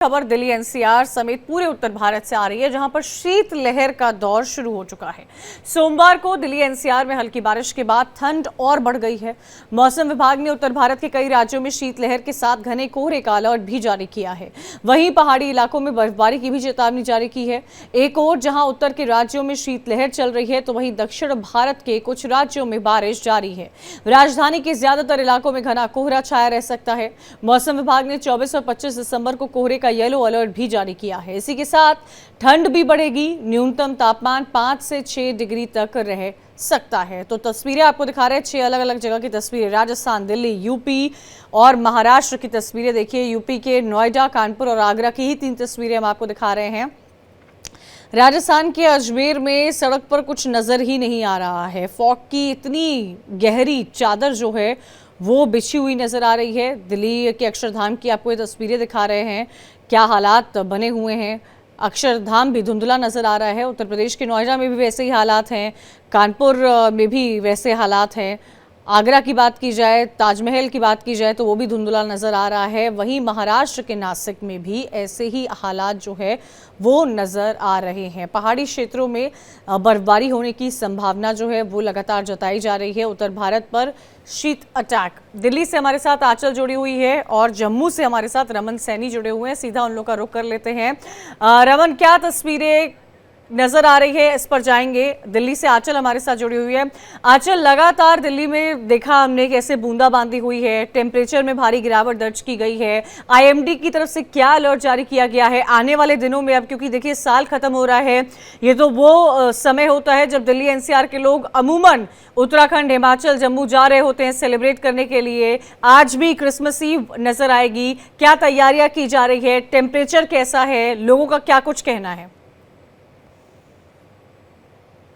खबर दिल्ली एनसीआर समेत पूरे उत्तर भारत से आ रही है, जहां पर शीत लहर का दौर शुरू हो चुका है। सोमवार को दिल्ली एनसीआर में हल्की बारिश के बाद ठंड और बढ़ गई है। मौसम विभाग ने उत्तर भारत के कई राज्यों में शीत लहर के साथ घने कोहरे का अलर्ट भी जारी किया है। वहीं पहाड़ी इलाकों में बर्फबारी की भी चेतावनी जारी की है। एक ओर जहां उत्तर के राज्यों में शीत लहर चल रही है, तो वहीं दक्षिण भारत के कुछ राज्यों में बारिश जारी है। राजधानी के ज्यादातर इलाकों में घना कोहरा छाया रह सकता है। मौसम विभाग ने 24 और 25 दिसंबर को कोहरे का येलो अलर्ट भी जारी किया है। इसी के साथ ठंड भी बढ़ेगी। न्यूनतम तापमान 5 से 6 डिग्री तक रह सकता है। तो तस्वीरें आपको दिखा रहे हैं, 6 अलग अलग जगह की तस्वीरें, राजस्थान, दिल्ली, यूपी और महाराष्ट्र की तस्वीरें। देखिए, यूपी के नोएडा, कानपुर और आगरा की ही 3 तस्वीरें हम आपको दिखा रहे हैं। राजस्थान के अजमेर में सड़क पर कुछ नजर ही नहीं आ रहा है। फॉग की इतनी गहरी चादर जो है वो बिछी हुई नजर आ रही है। दिल्ली के अक्षरधाम की आपको ये तस्वीरें दिखा रहे हैं, क्या हालात बने हुए हैं। अक्षरधाम भी धुंधला नजर आ रहा है। उत्तर प्रदेश के नोएडा में भी वैसे ही हालात हैं, कानपुर में भी वैसे हालात हैं। आगरा की बात की जाए, ताजमहल की बात की जाए तो वो भी धुंधला नजर आ रहा है। वहीं महाराष्ट्र के नासिक में भी ऐसे ही हालात जो है वो नजर आ रहे हैं। पहाड़ी क्षेत्रों में बर्फबारी होने की संभावना जो है वो लगातार जताई जा रही है। उत्तर भारत पर शीत अटैक। दिल्ली से हमारे साथ आंचल जुड़ी हुई है और जम्मू से हमारे साथ रमन सैनी जुड़े हुए हैं। सीधा उन लोग का रुख कर लेते हैं। रमन, क्या तस्वीरें नजर आ रही है, इस पर जाएंगे। दिल्ली से आंचल हमारे साथ जुड़ी हुई है। आंचल, लगातार दिल्ली में देखा हमने कैसे बूंदाबांदी हुई है, टेम्परेचर में भारी गिरावट दर्ज की गई है। आईएमडी की तरफ से क्या अलर्ट जारी किया गया है आने वाले दिनों में? अब क्योंकि देखिए साल खत्म हो रहा है, ये तो वो समय होता है जब दिल्ली एनसीआर के लोग अमूमन उत्तराखंड, हिमाचल, जम्मू जा रहे होते हैं सेलिब्रेट करने के लिए। आज भी क्रिसमस ईव नजर आएगी। क्या तैयारियां की जा रही है? टेम्परेचर कैसा है? लोगों का क्या कुछ कहना है?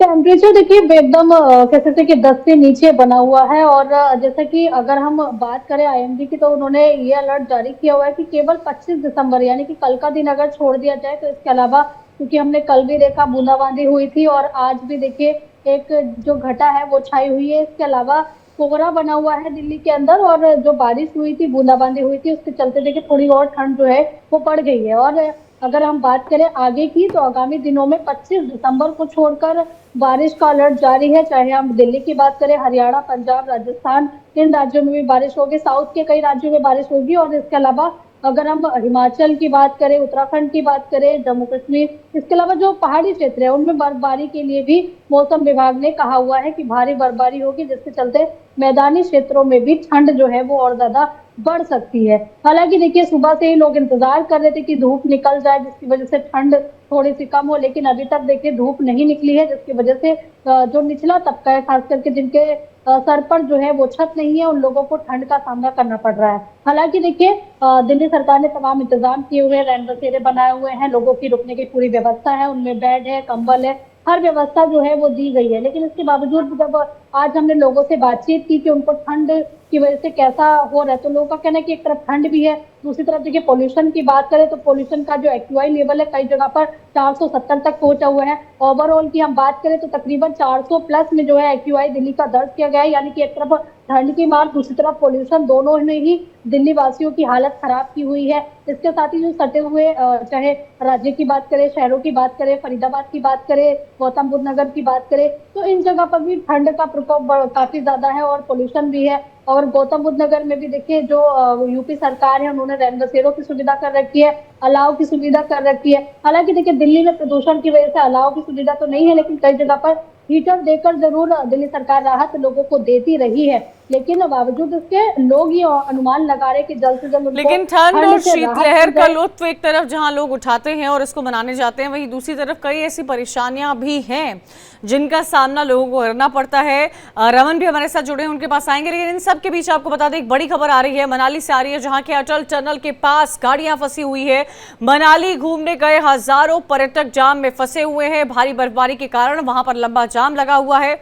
टेम्परेचर देखिए एकदम कह सकते हैं कि 10 से नीचे बना हुआ है। और जैसा कि अगर हम बात करें आईएमडी की, तो उन्होंने ये अलर्ट जारी किया हुआ है कि केवल 25 दिसंबर यानी कि कल का दिन अगर छोड़ दिया जाए, तो इसके अलावा क्योंकि हमने कल भी देखा बूंदाबांदी हुई थी और आज भी देखिए एक जो घटा है वो छाई हुई है। इसके अलावा कोहरा बना हुआ है दिल्ली के अंदर, और जो बारिश हुई थी, बूंदाबांदी हुई थी, उसके चलते देखिए थोड़ी और ठंड जो है वो बढ़ गई है। और अगर हम बात करें आगे की, तो आगामी दिनों में 25 दिसंबर को छोड़कर बारिश का अलर्ट जारी है। चाहे हम दिल्ली की बात करें, हरियाणा, पंजाब, राजस्थान, इन राज्यों में भी बारिश होगी। साउथ के कई राज्यों में बारिश होगी। और इसके अलावा अगर हम हिमाचल की बात करें, उत्तराखंड की बात करें, जम्मू कश्मीर, इसके अलावा जो पहाड़ी क्षेत्र है उनमें बर्फबारी के लिए भी मौसम विभाग ने कहा हुआ है कि भारी बर्फबारी होगी, जिसके चलते मैदानी क्षेत्रों में भी ठंड जो है वो और ज्यादा बढ़ सकती है। हालांकि देखिए सुबह से ही लोग इंतजार कर रहे थे कि धूप निकल जाए, जिसकी वजह से ठंड थोड़ी सी कम हो, लेकिन अभी तक देखिए धूप नहीं निकली है, जिसकी वजह से जो निचला तबका है, खास करके जिनके सर पर जो है वो छत नहीं है, उन लोगों को ठंड का सामना करना पड़ रहा है। हालांकि देखिए दिल्ली सरकार ने तमाम इंतजाम किए हुए हैं, रैन बसेरे बनाए हुए हैं, लोगों की रुकने की पूरी व्यवस्था है, उनमें बेड है, कंबल है, हर व्यवस्था जो है वो दी गई है। लेकिन इसके बावजूद जब आज हमने लोगों से बातचीत की कि उनको ठंड की वजह से कैसा हो रहा है, तो लोगों का कहना है कि एक तरफ ठंड भी है, दूसरी तरफ देखिए पोल्यूशन की बात करें तो पोल्यूशन का जो एक्यूआई लेवल है कई जगह पर 470 तक पहुंचा हुआ है। ओवरऑल की हम बात करें तो तकरीबन 400 प्लस में जो है एक्यूआई दिल्ली का दर्ज किया गया है। यानी कि एक तरफ ठंड की मार, दूसरी तरफ पोल्यूशन, दोनों ने ही दिल्ली वासियों की हालत खराब की हुई है। इसके साथ ही जो सटे हुए चाहे राज्य की बात करें, शहरों की बात करें, फरीदाबाद की बात करें, गौतम बुद्ध नगर की बात करें, तो इन जगह पर भी ठंड का प्रकोप काफी ज्यादा है और पोल्यूशन भी है। और गौतम बुद्ध नगर में भी देखिए जो यूपी सरकार है उन्होंने रैन बसेरों की सुविधा कर रखी है, अलाव की सुविधा कर रखी है। हालांकि देखिए दिल्ली में प्रदूषण की वजह से अलाव की सुविधा तो नहीं है, लेकिन कई जगह पर हीटर देकर जरूर दिल्ली सरकार राहत लोगों को देती रही है। लेकिन बावजूद इसके लोग ये अनुमान लगा रहे कि जल्द से जल्द उनको लेकिन ठंड और शीतलहर का जाए। लुत्फ एक तरफ जहां लोग उठाते हैं और इसको मनाने जाते हैं, वहीं दूसरी तरफ कई ऐसी परेशानियां भी हैं जिनका सामना लोगों को करना पड़ता है। रमन भी हमारे साथ जुड़े हैं, उनके पास आएंगे। लेकिन इन सब के बीच आपको बता दें, एक बड़ी खबर आ रही है, मनाली से आ रही है, जहां के अटल टनल के पास गाड़ियां फंसी हुई है। मनाली घूमने गए हजारों पर्यटक जाम में फंसे हुए हैं। भारी बर्फबारी के कारण वहां पर लंबा जाम लगा हुआ है।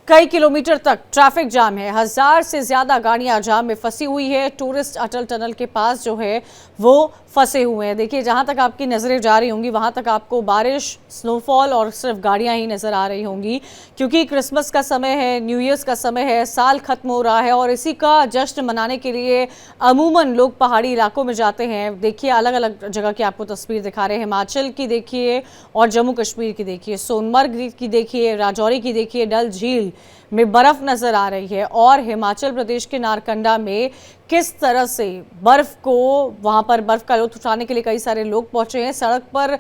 कई किलोमीटर तक ट्रैफिक जाम है। 1000 से ज्यादा गाड़ियां जाम में फंसी हुई है। टूरिस्ट अटल टनल के पास जो है वो फंसे हुए हैं। देखिए, जहां तक आपकी नजरें जा रही होंगी वहां तक आपको बारिश, स्नोफॉल और सिर्फ गाड़ियां ही नजर आ रही होंगी, क्योंकि क्रिसमस का समय है, न्यू ईयर्स का समय है, साल खत्म हो रहा है और इसी का जश्न मनाने के लिए अमूमन लोग पहाड़ी इलाकों में जाते हैं। देखिए, अलग अलग जगह की आपको तस्वीर दिखा रहे हैं। हिमाचल की देखिए और जम्मू कश्मीर की देखिए, सोनमर्ग की देखिए, राजौरी की देखिए, डल झील में बर्फ नजर आ रही है और हिमाचल प्रदेश के नारकंडा में किस तरह से बर्फ को, वहां पर बर्फ का लुत्फ उठाने के लिए कई सारे लोग पहुंचे हैं। सड़क पर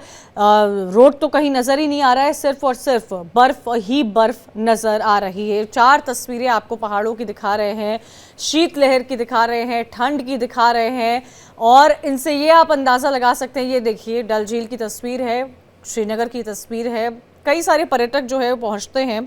रोड तो कहीं नजर ही नहीं आ रहा है, सिर्फ और सिर्फ बर्फ ही बर्फ नजर आ रही है। 4 तस्वीरें आपको पहाड़ों की दिखा रहे हैं, शीतलहर की दिखा रहे हैं, ठंड की दिखा रहे हैं और इनसे ये आप अंदाजा लगा सकते हैं। ये देखिए, डल झील की तस्वीर है, श्रीनगर की तस्वीर है। कई सारे पर्यटक जो है पहुंचते हैं।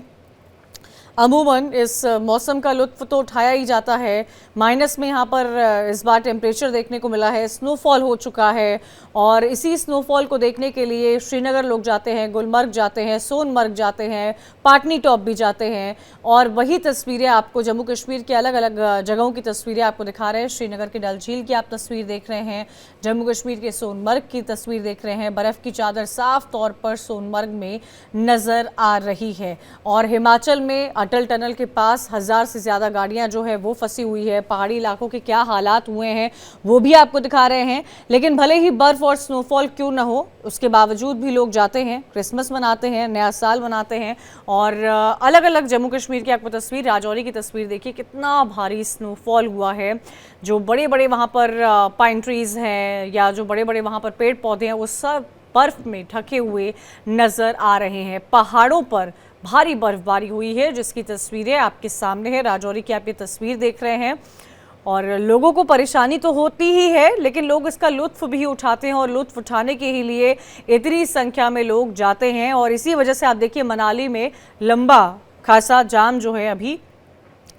अमूमन इस मौसम का लुत्फ तो उठाया ही जाता है। माइनस में यहाँ पर इस बार टेम्परेचर देखने को मिला है, स्नोफॉल हो चुका है और इसी स्नोफॉल को देखने के लिए श्रीनगर लोग जाते हैं, गुलमर्ग जाते हैं, सोनमर्ग जाते हैं, पाटनी टॉप भी जाते हैं। और वही तस्वीरें आपको जम्मू कश्मीर के अलग अलग जगहों की तस्वीरें आपको दिखा रहे हैं। श्रीनगर के डल झील की आप तस्वीर देख रहे हैं, जम्मू कश्मीर के सोनमर्ग की तस्वीर देख रहे हैं। बर्फ़ की चादर साफ तौर पर सोनमर्ग में नज़र आ रही है और हिमाचल में अटल टनल के पास 1000 से ज़्यादा गाड़ियां जो है वो फंसी हुई है। पहाड़ी इलाकों के क्या हालात हुए हैं वो भी आपको दिखा रहे हैं। लेकिन भले ही बर्फ़ और स्नोफॉल क्यों ना हो, उसके बावजूद भी लोग जाते हैं, क्रिसमस मनाते हैं, नया साल मनाते हैं। और अलग अलग जम्मू कश्मीर की आपको तस्वीर, राजौरी की तस्वीर देखिए, कितना भारी स्नोफॉल हुआ है। जो बड़े बड़े वहाँ पर पाइन ट्रीज़ हैं या जो बड़े बड़े वहाँ पर पेड़ पौधे हैं वो सब बर्फ़ में ढके हुए नज़र आ रहे हैं। पहाड़ों पर भारी बर्फबारी हुई है जिसकी तस्वीरें आपके सामने है। राजौरी की आप ये तस्वीर देख रहे हैं और लोगों को परेशानी तो होती ही है, लेकिन लोग इसका लुत्फ भी उठाते हैं और लुत्फ उठाने के ही लिए इतनी संख्या में लोग जाते हैं। और इसी वजह से आप देखिए, मनाली में लंबा खासा जाम जो है अभी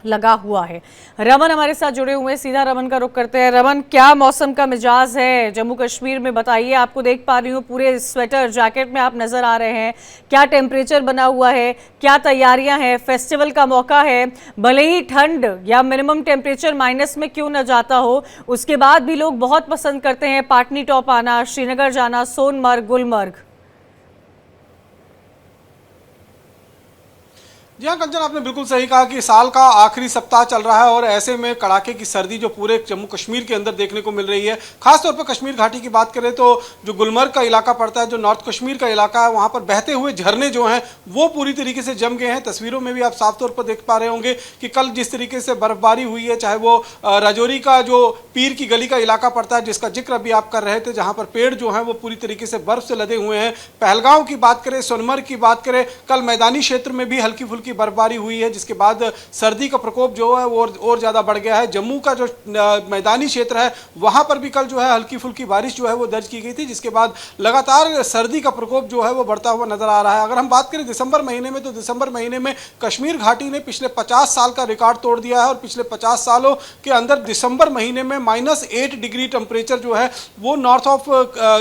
लगा हुआ है। रमन हमारे साथ जुड़े हुए हैं, सीधा रमन का रुख करते हैं। रमन, क्या मौसम का मिजाज है जम्मू कश्मीर में, बताइए। आपको देख पा रही हूँ पूरे स्वेटर जैकेट में आप नज़र आ रहे हैं। क्या टेम्परेचर बना हुआ है, क्या तैयारियां हैं? फेस्टिवल का मौका है, भले ही ठंड या मिनिमम टेम्परेचर माइनस में क्यों न जाता हो, उसके बाद भी लोग बहुत पसंद करते हैं पाटनी टॉप आना, श्रीनगर जाना, सोनमर्ग, गुलमर्ग। जी हाँ कंचन, आपने बिल्कुल सही कहा कि साल का आखिरी सप्ताह चल रहा है और ऐसे में कड़ाके की सर्दी जो पूरे जम्मू कश्मीर के अंदर देखने को मिल रही है। खासतौर पर कश्मीर घाटी की बात करें तो जो गुलमर्ग का इलाका पड़ता है, जो नॉर्थ कश्मीर का इलाका है, वहाँ पर बहते हुए झरने जो हैं वो पूरी तरीके से जम गए हैं। तस्वीरों में भी आप साफ तौर पर देख पा रहे होंगे कि कल जिस तरीके से बर्फबारी हुई है, चाहे वो राजौरी का जो पीर की गली का इलाका पड़ता है जिसका जिक्र अभी आप कर रहे थे, जहाँ पर पेड़ जो हैं वो पूरी तरीके से बर्फ से लदे हुए हैं। पहलगांव की बात करें, सोनमर्ग की बात करें, कल मैदानी क्षेत्र में भी हल्की फुल्की बर्फबारी हुई है, जिसके बाद सर्दी का प्रकोप जो है वो और ज़्यादा बढ़ गया है। जम्मू का जो मैदानी क्षेत्र है वहाँ पर भी कल जो है हल्की फुल्की बारिश जो है वो दर्ज की गई थी, जिसके बाद लगातार सर्दी का प्रकोप जो है वो बढ़ता हुआ नजर आ रहा है। अगर हम बात करें दिसंबर महीने में, तो दिसंबर महीने में कश्मीर घाटी ने पिछले 50 साल का रिकॉर्ड तोड़ दिया है और पिछले 50 सालों के अंदर दिसंबर महीने में -8 डिग्री टेम्परेचर जो है वो नॉर्थ ऑफ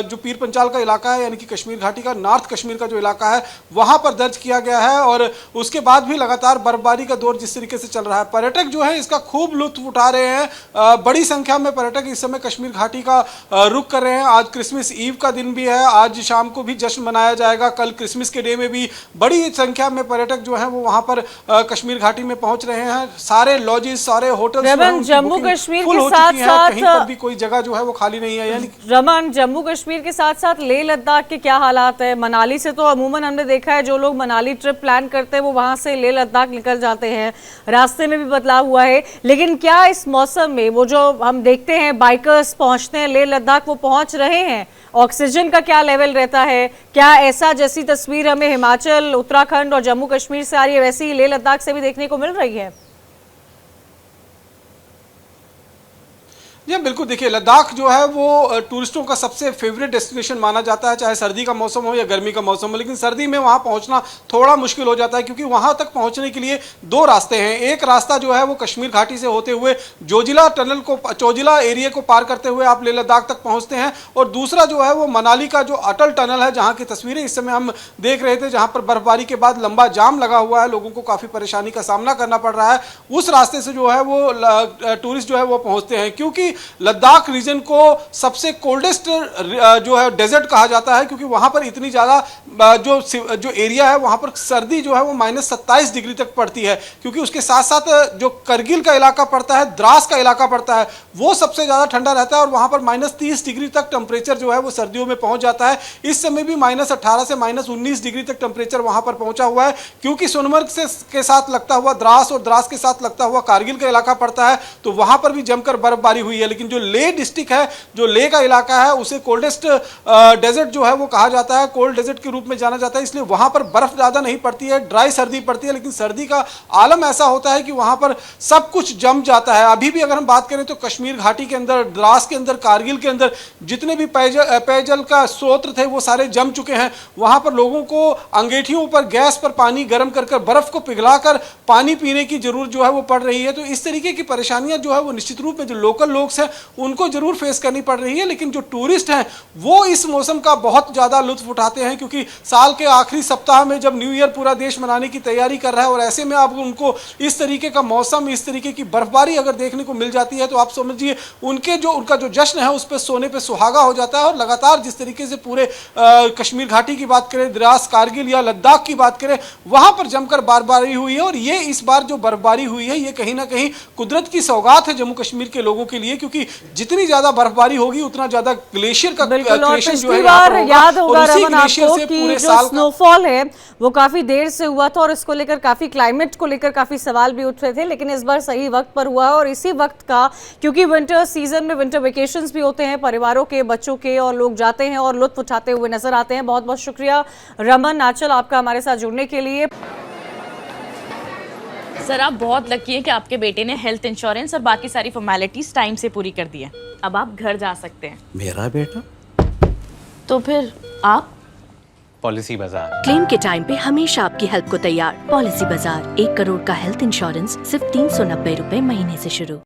जो पीर पंचाल का इलाका है, यानी कि कश्मीर घाटी का नॉर्थ कश्मीर का जो इलाका है वहाँ पर दर्ज किया गया है। और उसके बाद भी लगातार बर्फबारी का दौर जिस तरीके से चल रहा है, पर्यटक जो है इसका खूब लुत्फ उठा रहे हैं। बड़ी संख्या में पर्यटक इस समय कश्मीर घाटी का रुख कर रहे हैं। आज क्रिसमस ईव का दिन भी है, आज शाम को भी जश्न मनाया जाएगा। कल क्रिसमस के डे में भी बड़ी संख्या में पर्यटक जो है वो वहां पर कश्मीर घाटी में पहुंच रहे हैं। सारे लॉजेस, सारे होटल जम्मू कश्मीर के साथ साथ कहीं पर भी कोई जगह जो है वो खाली नहीं है। यानी रमन, जम्मू कश्मीर के साथ साथ लेह लद्दाख के क्या हालात है? मनाली से तो अमूमन हमने देखा है जो लोग मनाली ट्रिप प्लान करते हैं वो वहां से लेह लद्दाख निकल जाते हैं, रास्ते में भी बदलाव हुआ है। लेकिन क्या इस मौसम में वो जो हम देखते हैं बाइकर्स पहुंचते हैं लेह लद्दाख, वो पहुंच रहे हैं? ऑक्सीजन का क्या लेवल रहता है? क्या ऐसा जैसी तस्वीर हमें हिमाचल, उत्तराखंड और जम्मू कश्मीर से आ रही है वैसी ही लेह लद्दाख से भी देखने को मिल रही है? जी बिल्कुल, देखिए लद्दाख जो है वो टूरिस्टों का सबसे फेवरेट डेस्टिनेशन माना जाता है, चाहे सर्दी का मौसम हो या गर्मी का मौसम हो। लेकिन सर्दी में वहाँ पहुँचना थोड़ा मुश्किल हो जाता है, क्योंकि वहाँ तक पहुँचने के लिए दो रास्ते हैं। एक रास्ता जो है वो कश्मीर घाटी से होते हुए जोजिला एरिया को पार करते हुए आप लेह लद्दाख तक पहुँचते हैं, और दूसरा जो है वो मनाली का जो अटल टनल है, जहाँ की तस्वीरें इस समय हम देख रहे थे, जहाँ पर बर्फबारी के बाद लंबा जाम लगा हुआ है, लोगों को काफ़ी परेशानी का सामना करना पड़ रहा है। उस रास्ते से जो है वो टूरिस्ट जो है वो पहुँचते हैं, क्योंकि लद्दाख रीजन को सबसे कोल्डेस्ट जो है डेजर्ट कहा जाता है, क्योंकि वहां पर इतनी ज्यादा जो एरिया है वहां पर सर्दी जो है वो -27 डिग्री तक पड़ती है। क्योंकि उसके साथ साथ जो करगिल का इलाका पड़ता है, द्रास का इलाका पड़ता है, वो सबसे ज्यादा ठंडा रहता है, और वहां पर -30 डिग्री तक टेम्परेचर जो है वो सर्दियों में पहुंच जाता है। इस समय भी -18 से -19 डिग्री तक टेम्परेचर वहां पर पहुंचा हुआ है, क्योंकि सोनमर्ग के साथ लगता हुआ द्रास और द्रास के साथ लगता हुआ कारगिल का इलाका पड़ता है, तो वहां पर भी जमकर बर्फबारी हुई है। लेकिन जो लेह डिस्ट्रिक्ट है, जो लेह का इलाका है, उसे कोल्डेस्ट डेजर्ट जो है वो कहा जाता है, कोल्ड डेजर्ट के रूप में जाना जाता है, इसलिए वहां पर बर्फ ज्यादा नहीं पड़ती है, ड्राई सर्दी पड़ती है। लेकिन सर्दी का आलम ऐसा होता है कि वहां पर सब कुछ जम जाता है। अभी भी अगर हम बात करें तो कश्मीर घाटी के अंदर, द्रास के अंदर, कारगिल के अंदर जितने भी पेयजल का स्रोत थे वो सारे जम चुके हैं। वहां पर लोगों को अंगेठियों पर गैस पर पानी गर्म कर बर्फ को पिघलाकर पानी पीने की जरूरत जो है वो पड़ रही है। तो इस तरीके की परेशानियां जो है वो निश्चित रूप में जो लोकल लोग हैं उनको जरूर फेस करनी पड़ रही है। लेकिन जो टूरिस्ट हैं वो इस मौसम का बहुत ज्यादा लुत्फ उठाते हैं, क्योंकि साल के आखिरी सप्ताह में जब न्यू ईयर पूरा देश मनाने की तैयारी कर रहा है, और ऐसे में आप उनको इस तरीके का मौसम, इस तरीके की बर्फबारी अगर देखने को मिल जाती है, तो आप समझिए उनका जो जश्न है उस पर सोने पे सुहागा हो जाता है। और लगातार जिस तरीके से पूरे कश्मीर घाटी की बात करें, द्रास, कारगिल या लद्दाख की बात करें, वहां पर जमकर बर्फबारी हुई है। और ये इस बार जो बर्फबारी हुई है ये कहीं ना कहीं कुदरत की सौगात है जम्मू कश्मीर के लोगों के लिए, क्योंकि जितनी ज्यादा बर्फबारी होगी उतना ज्यादा ग्लेशियर का क्रिएशन जो है यहाँ पर होगा। याद होगा और उसी रमन ग्लेशियर आपको से कि पूरे जो साल स्नोफॉल है वो काफी देर से हुआ था, और इसको लेकर काफी क्लाइमेट को लेकर काफी सवाल भी उठ रहे थे। लेकिन इस बार सही वक्त पर हुआ है, और इसी वक्त का, क्योंकि विंटर सीजन में विंटर वेकेशंस भी होते हैं परिवारों के, बच्चों के, और लोग जाते हैं और लुत्फ उठाते हुए नजर आते हैं। बहुत बहुत शुक्रिया रमन आंचल आपका हमारे साथ जुड़ने के लिए। सर आप बहुत लकी हैं कि आपके बेटे ने हेल्थ इंश्योरेंस और बाकी सारी फॉर्मेलिटीज टाइम से पूरी कर दी है। अब आप घर जा सकते हैं। मेरा बेटा? तो फिर आप? पॉलिसी बाजार। क्लेम के टाइम पे हमेशा आपकी हेल्प को तैयार। पॉलिसी बाजार, 1 करोड़ का हेल्थ इंश्योरेंस सिर्फ 390 रुपए महीने से शुरू।